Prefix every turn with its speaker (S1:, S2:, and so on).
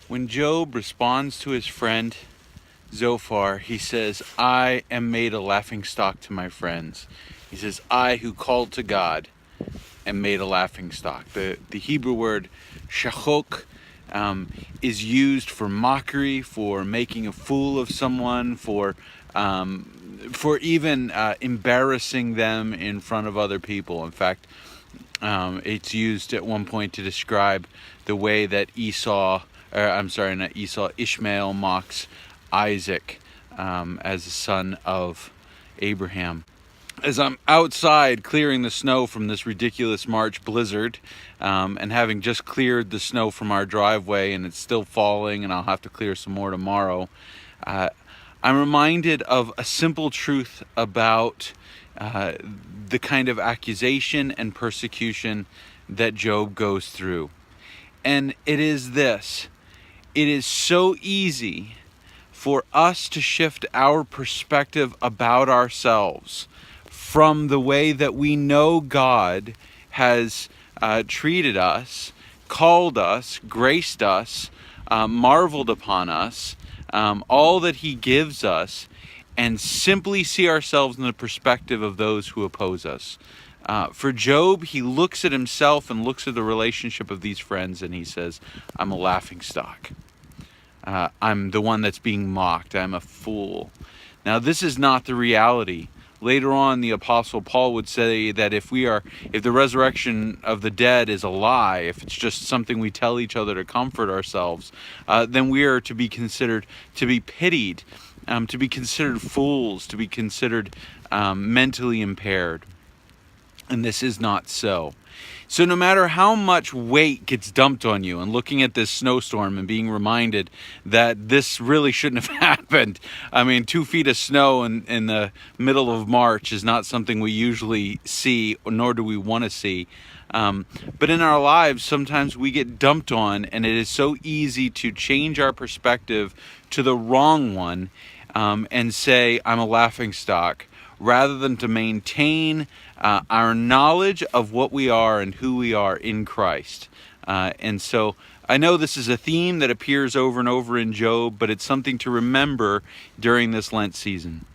S1: When Job responds to his friend Zophar, he says, I am made a laughingstock to my friends. He says, I who called to God am made a laughingstock. The Hebrew word shachok is used for mockery, for making a fool of someone, for even embarrassing them in front of other people. In fact, it's used at one point to describe the way that Ishmael mocks Isaac as the son of Abraham. As I'm outside clearing the snow from this ridiculous March blizzard, and having just cleared the snow from our driveway and it's still falling and I'll have to clear some more tomorrow, I'm reminded of a simple truth about the kind of accusation and persecution that Job goes through. And it is this: it is so easy for us to shift our perspective about ourselves from the way that we know God has treated us, called us, graced us, marveled upon us, all that he gives us, and simply see ourselves in the perspective of those who oppose us. For Job, he looks at himself and looks at the relationship of these friends and he says, I'm a laughingstock. I'm the one that's being mocked. I'm a fool. Now, this is not the reality. Later on, the Apostle Paul would say that if the resurrection of the dead is a lie, if it's just something we tell each other to comfort ourselves, then we are to be considered to be pitied, to be considered fools, to be considered mentally impaired. And this is not so. So no matter how much weight gets dumped on you, and looking at this snowstorm and being reminded that this really shouldn't have happened. I mean, 2 feet of snow in the middle of March is not something we usually see, nor do we want to see. But in our lives, sometimes we get dumped on, and it is so easy to change our perspective to the wrong one and say, I'm a laughingstock, rather than to maintain our knowledge of what we are and who we are in Christ. And so I know this is a theme that appears over and over in Job, but it's something to remember during this Lent season.